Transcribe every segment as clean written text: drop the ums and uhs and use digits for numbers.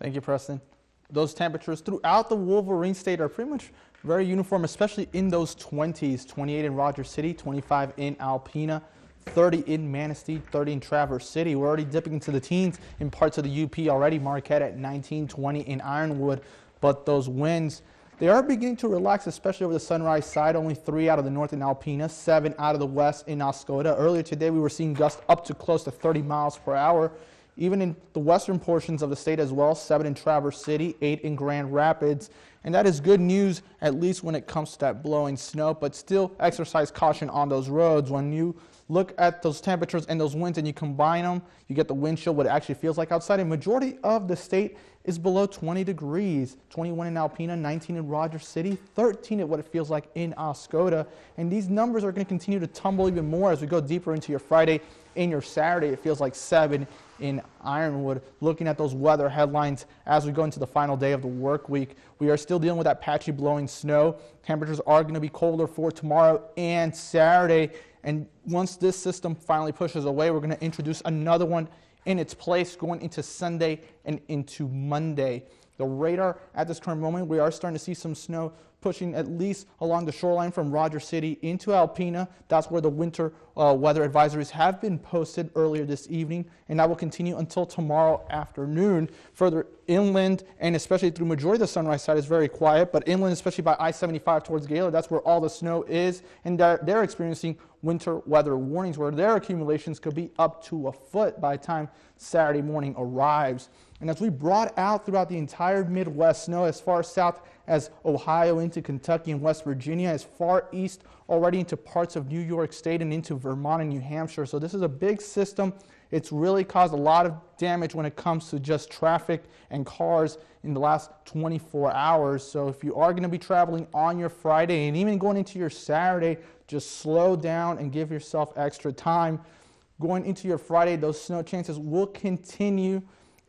Thank you, Preston. Those temperatures throughout the Wolverine state are pretty much very uniform, especially in those 20s. 28 in Rogers City, 25 in Alpena, 30 in Manistee, 30 in Traverse City. We're already dipping into the teens in parts of the UP already. Marquette at 19, 20 in Ironwood. But those winds, they are beginning to relax, especially over the Sunrise side. Only 3 out of the north in Alpena, 7 out of the west in Oscoda. Earlier today, we were seeing gusts up to close to 30 miles per hour. Even in the western portions of the state as well, 7 in Traverse City, 8 in Grand Rapids. And that is good news, at least when it comes to that blowing snow, but still exercise caution on those roads. When you look at those temperatures and those winds and you combine them, you get the wind chill, what it actually feels like outside. A majority of the state is below 20 degrees, 21 in Alpena, 19 in Rogers City, 13 at what it feels like in Oscoda. And these numbers are going to continue to tumble even more as we go deeper into your Friday and your Saturday. It feels like 7 in Ironwood. Looking at those weather headlines as we go into the final day of the work week, we are still dealing with that patchy blowing snow. Temperatures are going to be colder for tomorrow and Saturday. And once this system finally pushes away, we're going to introduce another one in its place going into Sunday and into Monday. The radar at this current moment, we are starting to see some snow pushing at least along the shoreline from Rogers City into Alpena. That's where the winter weather advisories have been posted earlier this evening, and that will continue until tomorrow afternoon. Further inland, and especially through majority of the Sunrise side, is very quiet, but inland, especially by I-75 towards Gaylord, that's where all the snow is, and they're experiencing winter weather warnings where their accumulations could be up to a foot by the time Saturday morning arrives. And as we brought out throughout the entire Midwest, snow as far south as Ohio into Kentucky and West Virginia, as far east already into parts of New York State and into Vermont and New Hampshire. So this is a big system. It's really caused a lot of damage when it comes to just traffic and cars in the last 24 hours. So if you are going to be traveling on your Friday and even going into your Saturday, just slow down and give yourself extra time. Going into your Friday, those snow chances will continue.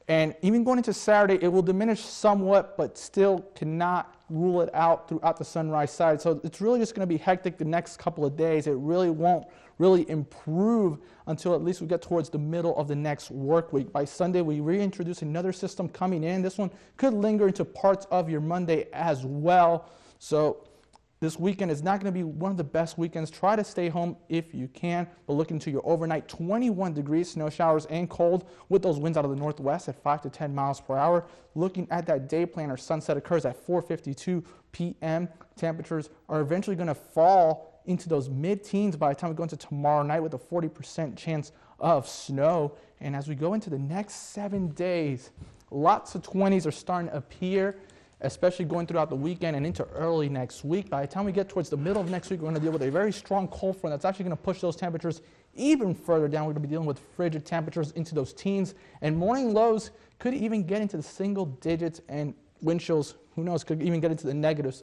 And even going into Saturday, it will diminish somewhat, but still cannot rule it out throughout the Sunrise side. So it's really just going to be hectic the next couple of days. It really won't really improve until at least we get towards the middle of the next work week. By Sunday, we reintroduce another system coming in. This one could linger into parts of your Monday as well. So this weekend is not going to be one of the best weekends. Try to stay home if you can, but look into your overnight. 21 degrees, snow showers and cold with those winds out of the northwest at 5 to 10 miles per hour. Looking at that day plan, our sunset occurs at 4:52 p.m. Temperatures are eventually going to fall into those mid-teens by the time we go into tomorrow night with a 40% chance of snow. And as we go into the next 7 days, lots of 20s are starting to appear, especially going throughout the weekend and into early next week. By the time we get towards the middle of next week, we're going to deal with a very strong cold front that's actually going to push those temperatures even further down. We're going to be dealing with frigid temperatures into those teens, and morning lows could even get into the single digits, and wind chills, who knows, could even get into the negatives.